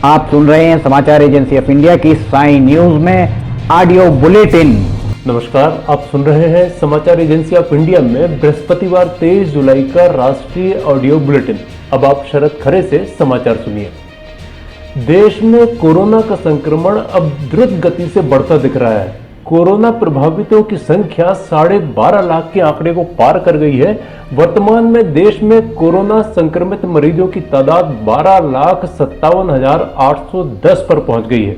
आप सुन रहे हैं समाचार एजेंसी ऑफ इंडिया की साई न्यूज में ऑडियो बुलेटिन। नमस्कार, आप सुन रहे हैं समाचार एजेंसी ऑफ इंडिया में बृहस्पतिवार 23 जुलाई का राष्ट्रीय ऑडियो बुलेटिन। अब आप शरद खरे से समाचार सुनिए। देश में कोरोना का संक्रमण अब द्रुत गति से बढ़ता दिख रहा है। कोरोना प्रभावितों की संख्या 12.5 लाख के आंकड़े को पार कर गई है। वर्तमान में देश में कोरोना संक्रमित मरीजों की तादाद 12,57,810 पर पहुंच गई है।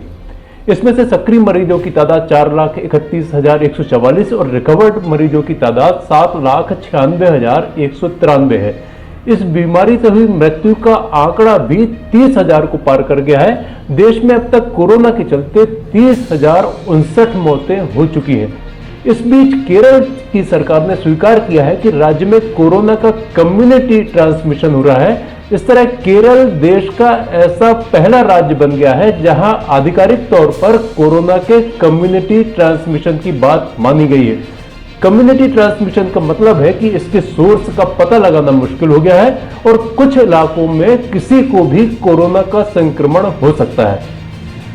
इसमें से सक्रिय मरीजों की तादाद 4,31,144 और रिकवर्ड मरीजों की तादाद 7,96,193 है। इस बीमारी से हुई मृत्यु का आंकड़ा भी 30,000 को पार कर गया है। देश में अब तक कोरोना के चलते 30,059 मौतें हो चुकी हैं। इस बीच केरल की सरकार ने स्वीकार किया है कि राज्य में कोरोना का कम्युनिटी ट्रांसमिशन हो रहा है। इस तरह केरल देश का ऐसा पहला राज्य बन गया है जहां आधिकारिक तौर पर कोरोना के कम्युनिटी ट्रांसमिशन की बात मानी गई है। कम्युनिटी ट्रांसमिशन का मतलब है कि इसके सोर्स का पता लगाना मुश्किल हो गया है और कुछ इलाकों में किसी को भी कोरोना का संक्रमण हो सकता है।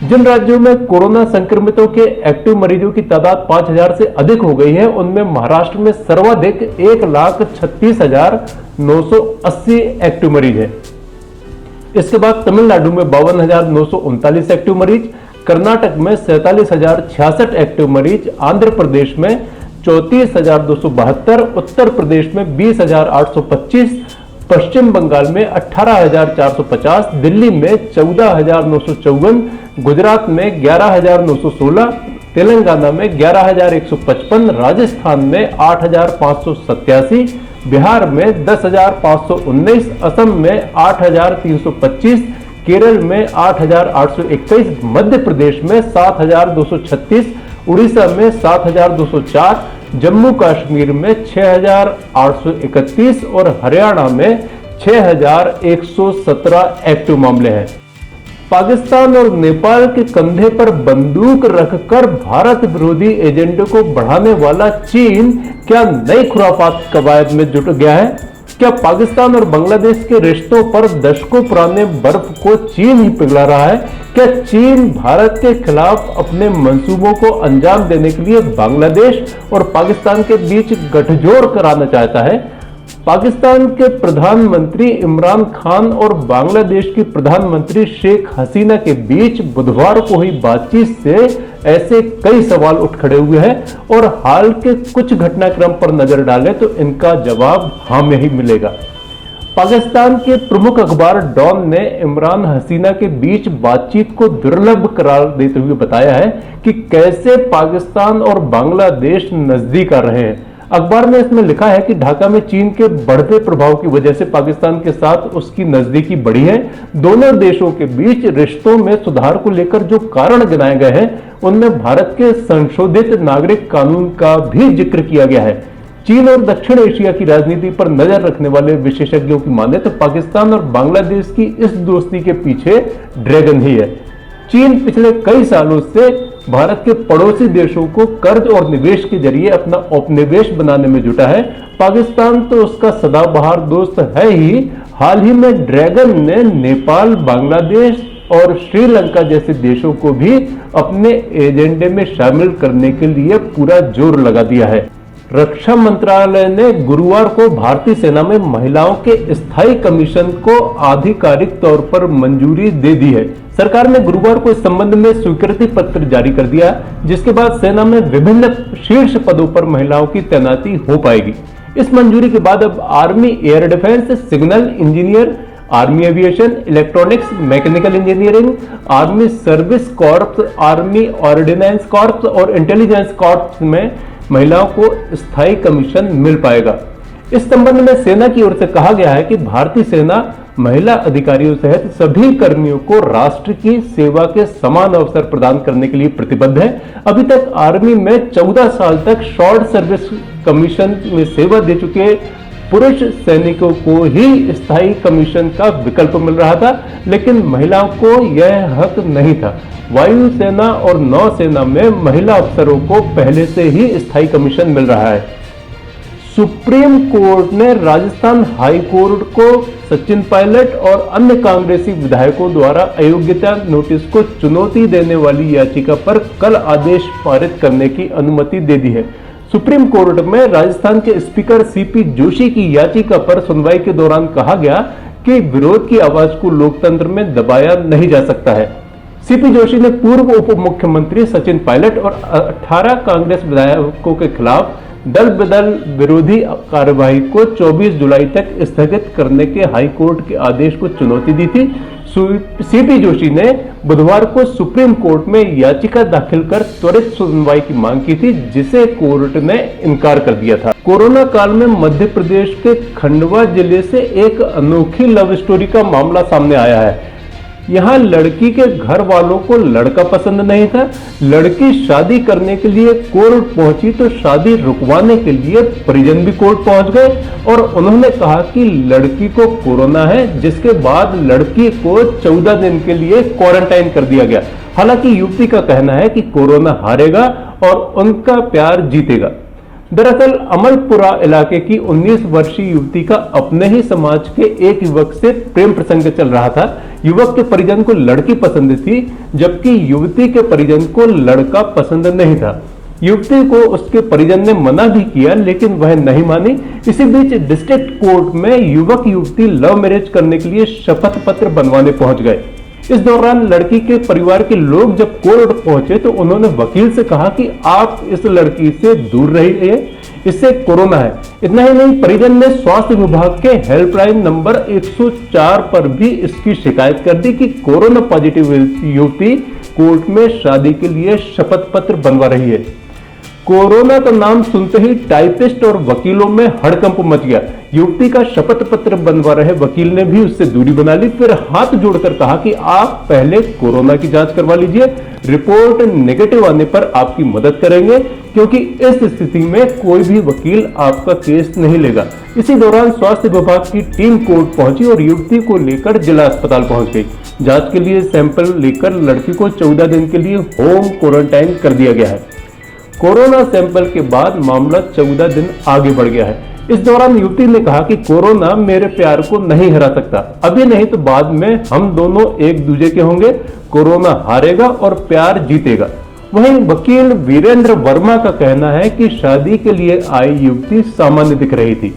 जिन राज्यों में कोरोना संक्रमितों के एक्टिव मरीजों की तादाद 5,000 से अधिक हो गई है, उनमें महाराष्ट्र में सर्वाधिक 1,36,980 एक्टिव मरीज हैं। इसके बाद तमिलनाडु में 52,939 एक्टिव मरीज, कर्नाटक में 47,066 एक्टिव मरीज, आंध्र प्रदेश में 34,272, उत्तर प्रदेश में 20,825, पश्चिम बंगाल में 18,450, दिल्ली में 14,954, गुजरात में 11,916, तेलंगाना में 11,155, राजस्थान में 8,587, बिहार में 10,519, असम में 8,325, केरल में 8,821, मध्य प्रदेश में 7,236, उड़ीसा में 7,204, जम्मू कश्मीर में 6,831 और हरियाणा में 6,117 एक्टिव मामले हैं। पाकिस्तान और नेपाल के कंधे पर बंदूक रखकर भारत विरोधी एजेंडे को बढ़ाने वाला चीन क्या नई खुराफात कवायद में जुट गया है? क्या पाकिस्तान और बांग्लादेश के रिश्तों पर दशकों पुराने बर्फ को चीन ही पिघला रहा है? क्या चीन भारत के खिलाफ अपने मंसूबों को अंजाम देने के लिए बांग्लादेश और पाकिस्तान के बीच गठजोड़ कराना चाहता है? पाकिस्तान के प्रधानमंत्री इमरान खान और बांग्लादेश की प्रधानमंत्री शेख हसीना के बीच बुधवार को हुई बातचीत से ऐसे कई सवाल उठ खड़े हुए हैं और हाल के कुछ घटनाक्रम पर नजर डालें तो इनका जवाब हाँ में ही मिलेगा। पाकिस्तान के प्रमुख अखबार डॉन ने इमरान हसीना के बीच बातचीत को दुर्लभ करार देते हुए बताया है कि कैसे पाकिस्तान और बांग्लादेश नजदीक आ रहे हैं। अखबार ने इसमें लिखा है कि ढाका में चीन के बढ़ते प्रभाव की वजह से पाकिस्तान के साथ उसकी नजदीकी बढ़ी है। दोनों देशों के बीच रिश्तों में सुधार को लेकर जो कारण गिनाए गए हैं उनमें भारत के संशोधित नागरिक कानून का भी जिक्र किया गया है। चीन और दक्षिण एशिया की राजनीति पर नजर रखने वाले विशेषज्ञों की माने तो पाकिस्तान और बांग्लादेश की इस दोस्ती के पीछे ड्रैगन ही है। चीन पिछले कई सालों से भारत के पड़ोसी देशों को कर्ज और निवेश के जरिए अपना उपनिवेश बनाने में जुटा है। पाकिस्तान तो उसका सदाबहार दोस्त है ही। हाल ही में ड्रैगन ने नेपाल, बांग्लादेश और श्रीलंका जैसे देशों को भी अपने एजेंडे में शामिल करने के लिए पूरा जोर लगा दिया है। रक्षा मंत्रालय ने गुरुवार को भारतीय सेना में महिलाओं के स्थायी कमीशन को आधिकारिक तौर पर मंजूरी दे दी है। सरकार ने गुरुवार को इस संबंध में स्वीकृति पत्र जारी कर दिया, जिसके बाद सेना में विभिन्न शीर्ष पदों पर महिलाओं की तैनाती हो पाएगी। इस मंजूरी के बाद अब army air defence, signal engineer, army aviation, electronics, mechanical engineering, army service corps, army ordinance corps और इंटेलिजेंस कॉर्प्स में महिलाओं को स्थायी कमीशन मिल पाएगा। इस संबंध में सेना की ओर से कहा गया है कि भारतीय सेना महिला अधिकारियों सहित सभी कर्मियों को राष्ट्र की सेवा के समान अवसर प्रदान करने के लिए प्रतिबद्ध है। अभी तक आर्मी में 14 साल तक शॉर्ट सर्विस कमीशन में सेवा दे चुके पुरुष सैनिकों को ही स्थायी कमीशन का विकल्प मिल रहा था, लेकिन महिलाओं को यह हक नहीं था। वायुसेना और नौसेना में महिला अफसरों को पहले से ही स्थायी कमीशन मिल रहा है। सुप्रीम कोर्ट ने राजस्थान हाई कोर्ट को सचिन पायलट और अन्य कांग्रेसी विधायकों द्वारा अयोग्यता नोटिस को चुनौती देने वाली याचिका पर कल आदेश पारित करने की अनुमति दे दी है। सुप्रीम कोर्ट में राजस्थान के स्पीकर सीपी जोशी की याचिका पर सुनवाई के दौरान कहा गया कि विरोध की आवाज को लोकतंत्र में दबाया नहीं जा सकता है। सीपी जोशी ने पूर्व उप मुख्यमंत्री सचिन पायलट और 18 कांग्रेस विधायकों के खिलाफ दल बदल विरोधी कार्यवाही को 24 जुलाई तक स्थगित करने के हाईकोर्ट के आदेश को चुनौती दी थी। सीपी जोशी ने बुधवार को सुप्रीम कोर्ट में याचिका दाखिल कर त्वरित सुनवाई की मांग की थी, जिसे कोर्ट ने इनकार कर दिया था। कोरोना काल में मध्य प्रदेश के खंडवा जिले से एक अनोखी लव स्टोरी का मामला सामने आया है। यहाँ लड़की के घर वालों को लड़का पसंद नहीं था। लड़की शादी करने के लिए कोर्ट पहुंची तो शादी रुकवाने के लिए परिजन भी कोर्ट पहुंच गए और उन्होंने कहा कि लड़की को कोरोना है, जिसके बाद लड़की को 14 दिन के लिए क्वारंटाइन कर दिया गया। हालांकि युवती का कहना है कि कोरोना हारेगा और उनका प्यार जीतेगा। दरअसल अमलपुरा इलाके की 19 वर्षीय युवती का अपने ही समाज के एक युवक से प्रेम प्रसंग चल रहा था। युवक के परिजन को लड़की पसंद थी, जबकि युवती के परिजन को लड़का पसंद नहीं था। युवती को उसके परिजन ने मना भी किया, लेकिन वह नहीं मानी। इसी बीच डिस्ट्रिक्ट कोर्ट में युवक युवती लव मैरिज करने के लिए शपथ पत्र बनवाने पहुंच गए। इस दौरान लड़की के परिवार के लोग जब कोर्ट पहुंचे तो उन्होंने वकील से कहा कि आप इस लड़की से दूर रहिए, इससे कोरोना है। इतना ही नहीं, परिजन ने स्वास्थ्य विभाग के हेल्पलाइन नंबर 104 पर भी इसकी शिकायत कर दी कि कोरोना पॉजिटिव युवती कोर्ट में शादी के लिए शपथ पत्र बनवा रही है। कोरोना का नाम सुनते ही टाइपिस्ट और वकीलों में हड़कंप मच गया। युवती का शपथ पत्र बनवा रहे वकील ने भी उससे दूरी बना ली, फिर हाथ जोड़कर कहा कि आप पहले कोरोना की जांच करवा लीजिए, रिपोर्ट नेगेटिव आने पर आपकी मदद करेंगे, क्योंकि इस स्थिति में कोई भी वकील आपका केस नहीं लेगा। इसी दौरान स्वास्थ्य विभाग की टीम कोर्ट पहुंची और युवती को लेकर जिला अस्पताल पहुंच गई। जांच के लिए सैंपल लेकर लड़की को 14 दिन के लिए होम क्वारंटाइन कर दिया गया है। कोरोना सैंपल के बाद मामला 14 दिन आगे बढ़ गया है। इस दौरान युवती ने कहा कि कोरोना मेरे प्यार को नहीं हरा सकता, अभी नहीं तो बाद में हम दोनों एक दूसरे के होंगे। कोरोना हारेगा और प्यार जीतेगा। वहीं वकील वीरेंद्र वर्मा का कहना है कि शादी के लिए आई युवती सामान्य दिख रही थी।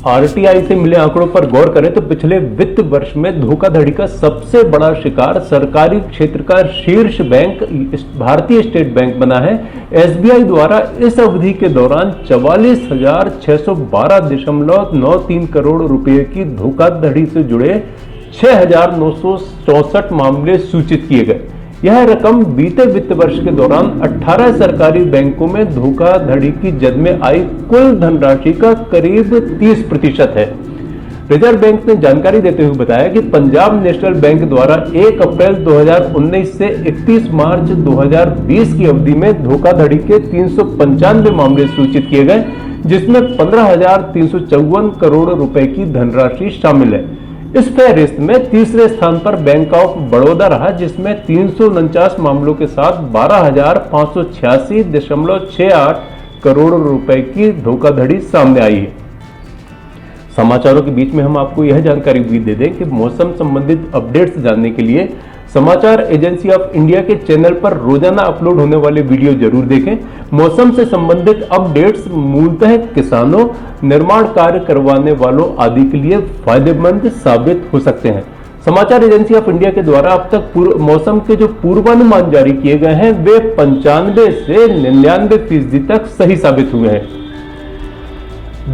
आरटीआई से मिले आंकड़ों पर गौर करें तो पिछले वित्त वर्ष में धोखाधड़ी का सबसे बड़ा शिकार सरकारी क्षेत्र का शीर्ष बैंक भारतीय स्टेट बैंक बना है। एसबीआई द्वारा इस अवधि के दौरान 44,612.93 करोड़ रुपए की धोखाधड़ी से जुड़े 6,964 मामले सूचित किए गए। यह रकम बीते वित्त वर्ष के दौरान 18 सरकारी बैंकों में धोखाधड़ी की जद में आई कुल धनराशि का करीब 30% है। रिजर्व बैंक ने जानकारी देते हुए बताया कि पंजाब नेशनल बैंक द्वारा 1 अप्रैल 2019 से 31 मार्च 2020 की अवधि में धोखाधड़ी के 395 मामले सूचित किए गए, जिसमें 15,354 करोड़ रुपए की धनराशि शामिल है। इस फहरिस्त में तीसरे स्थान पर बैंक ऑफ बड़ौदा रहा, जिसमें 349 मामलों के साथ 12,586.68 करोड़ रुपए की धोखाधड़ी सामने आई है। समाचारों के बीच में हम आपको यह जानकारी भी दे दें कि मौसम संबंधित अपडेट्स जानने के लिए समाचार एजेंसी ऑफ इंडिया के चैनल पर रोजाना अपलोड होने वाले वीडियो जरूर देखें। मौसम से संबंधित अपडेट्स मूलतः किसानों, निर्माण कार्य करवाने वालों आदि के लिए फायदेमंद साबित हो सकते हैं। समाचार एजेंसी ऑफ इंडिया के द्वारा अब तक मौसम के जो पूर्वानुमान जारी किए गए हैं वे 95 से 99% तक सही साबित हुए हैं।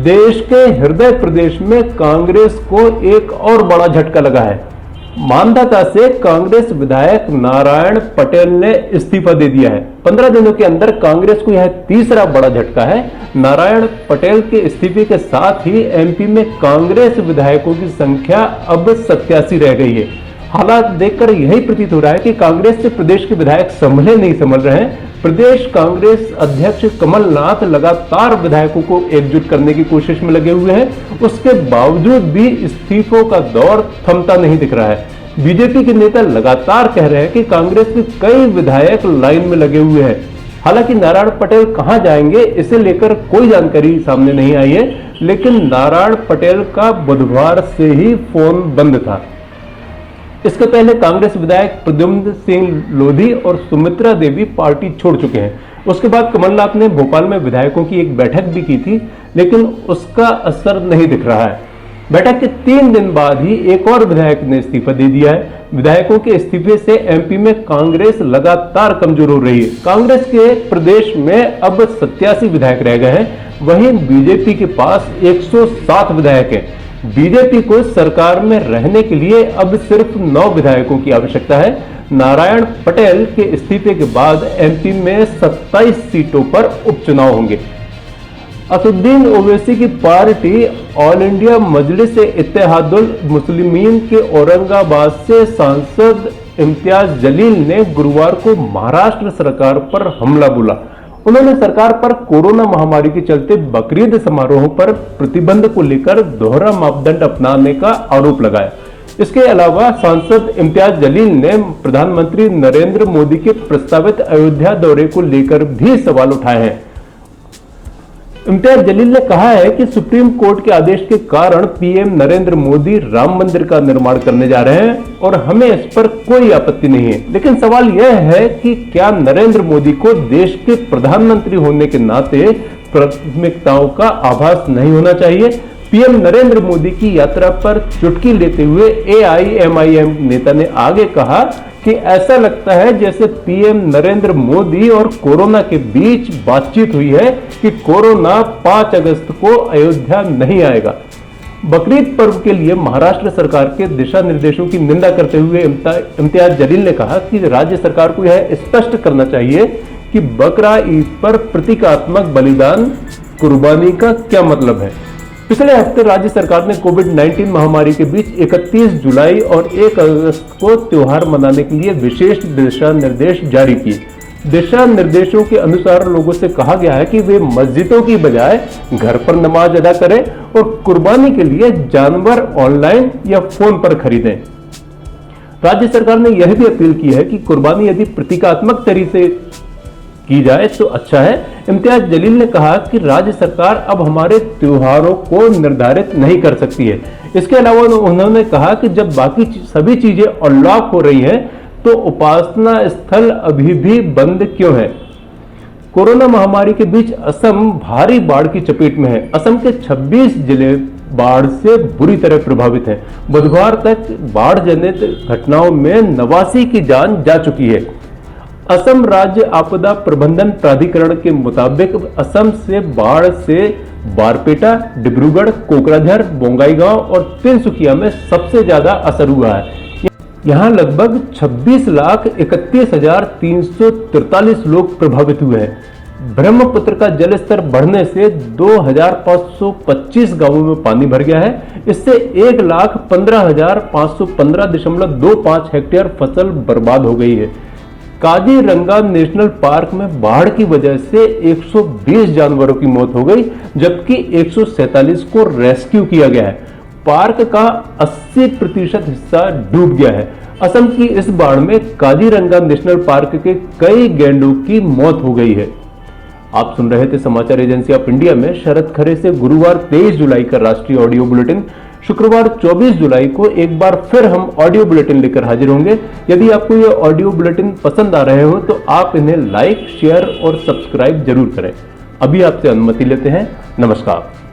देश के हृदय प्रदेश में कांग्रेस को एक और बड़ा झटका लगा है। मानदाता से कांग्रेस विधायक नारायण पटेल ने इस्तीफा दे दिया है। 15 दिनों के अंदर कांग्रेस को यह तीसरा बड़ा झटका है। नारायण पटेल के इस्तीफे के साथ ही एमपी में कांग्रेस विधायकों की संख्या अब 87 रह गई है। हालात देखकर यही प्रतीत हो रहा है कि कांग्रेस से प्रदेश के विधायक संभले नहीं संभल रहे हैं। प्रदेश कांग्रेस अध्यक्ष कमलनाथ लगातार विधायकों को एकजुट करने की कोशिश में लगे हुए हैं। उसके बावजूद भी इस्तीफों का दौर थमता नहीं दिख रहा है। बीजेपी के नेता लगातार कह रहे हैं कि कांग्रेस के कई विधायक लाइन में लगे हुए हैं। हालांकि नारायण पटेल कहां जाएंगे इसे लेकर कोई जानकारी सामने नहीं आई है, लेकिन नारायण पटेल का बुधवार से ही फोन बंद था। इसके पहले कांग्रेस विधायक प्रद्युम्न सिंह लोधी और सुमित्रा देवी पार्टी छोड़ चुके हैं। उसके बाद कमलनाथ ने भोपाल में विधायकों की एक बैठक भी की थी, लेकिन उसका असर नहीं दिख रहा है। बैठक के 3 दिन बाद ही एक और विधायक ने इस्तीफा दे दिया है। विधायकों के इस्तीफे से एमपी में कांग्रेस लगातार कमजोर हो रही है। कांग्रेस के प्रदेश में अब 87 विधायक रह गए हैं, वहीं बीजेपी के पास 107 विधायक हैं। बीजेपी को सरकार में रहने के लिए अब सिर्फ 9 विधायकों की आवश्यकता है। नारायण पटेल के इस्तीफे के बाद एमपी में 27 सीटों पर उपचुनाव होंगे। असदुद्दीन ओवैसी की पार्टी ऑल इंडिया मजलिस इत्तेहादुल मुस्लिमीन के औरंगाबाद से सांसद इम्तियाज जलील ने गुरुवार को महाराष्ट्र सरकार पर हमला बोला। उन्होंने सरकार पर कोरोना महामारी के चलते बकरीद समारोह पर प्रतिबंध को लेकर दोहरा मापदंड अपनाने का आरोप लगाया। इसके अलावा सांसद इम्तियाज जलील ने प्रधानमंत्री नरेंद्र मोदी के प्रस्तावित अयोध्या दौरे को लेकर भी सवाल उठाए हैं। इम्तियाज जलील ने कहा है कि सुप्रीम कोर्ट के आदेश के कारण पीएम नरेंद्र मोदी राम मंदिर का निर्माण करने जा रहे हैं और हमें इस पर कोई आपत्ति नहीं है, लेकिन सवाल यह है कि क्या नरेंद्र मोदी को देश के प्रधानमंत्री होने के नाते प्राथमिकताओं का आभास नहीं होना चाहिए। पीएम नरेंद्र मोदी की यात्रा पर चुटकी लेते हुए एआईएमआईएम नेता ने आगे कहा कि ऐसा लगता है जैसे पीएम नरेंद्र मोदी और कोरोना के बीच बातचीत हुई है कि कोरोना 5 अगस्त को अयोध्या नहीं आएगा। बकरीद पर्व के लिए महाराष्ट्र सरकार के दिशा निर्देशों की निंदा करते हुए इम्तियाज जलील ने कहा कि राज्य सरकार को यह स्पष्ट करना चाहिए कि बकरा ईद पर प्रतीकात्मक बलिदान कुर्बानी का क्या मतलब है। पिछले हफ्ते राज्य सरकार ने कोविड-19 महामारी के बीच 31 जुलाई और 1 अगस्त को त्योहार मनाने के लिए विशेष दिशा निर्देश जारी किए। दिशा निर्देशों के अनुसार लोगों से कहा गया है कि वे मस्जिदों की बजाय घर पर नमाज अदा करें और कुर्बानी के लिए जानवर ऑनलाइन या फोन पर खरीदें। राज्य सरकार ने यह भी अपील की है कि कुर्बानी यदि प्रतीकात्मक तरीके से की जाए तो अच्छा है। इम्तियाज जलील ने कहा कि राज्य सरकार अब हमारे त्योहारों को निर्धारित नहीं कर सकती है। इसके अलावा उन्होंने कहा कि जब बाकी सभी चीजें अनलॉक हो रही हैं तो उपासना स्थल अभी भी बंद क्यों है। कोरोना महामारी के बीच असम भारी बाढ़ की चपेट में है। असम के 26 जिले बाढ़ से बुरी तरह प्रभावित हैं। बुधवार तक बाढ़ जनित घटनाओं में 89 की जान जा चुकी है। असम राज्य आपदा प्रबंधन प्राधिकरण के मुताबिक असम से बाढ़ से बारपेटा, डिब्रूगढ़, कोकराझार, बोंगाईगांव और तिनसुकिया में सबसे ज्यादा असर हुआ है। यहां लगभग 26,31,343 लोग प्रभावित हुए हैं। ब्रह्मपुत्र का जलस्तर बढ़ने से 2,525 गांवों में पानी भर गया है। इससे 1,15,515.25 हेक्टेयर फसल बर्बाद हो गई है। काजीरंगा नेशनल पार्क में बाढ़ की वजह से 120 जानवरों की मौत हो गई, जबकि 147 को रेस्क्यू किया गया है। पार्क का 80% हिस्सा डूब गया है। असम की इस बाढ़ में काजीरंगा नेशनल पार्क के कई गैंडों की मौत हो गई है। आप सुन रहे थे समाचार एजेंसी ऑफ इंडिया में शरद खरे से गुरुवार 23 जुलाई का राष्ट्रीय ऑडियो बुलेटिन। शुक्रवार 24 जुलाई को एक बार फिर हम ऑडियो बुलेटिन लेकर हाजिर होंगे। यदि आपको ये ऑडियो बुलेटिन पसंद आ रहे हो तो आप इन्हें लाइक, शेयर और सब्सक्राइब जरूर करें। अभी आपसे अनुमति लेते हैं। नमस्कार।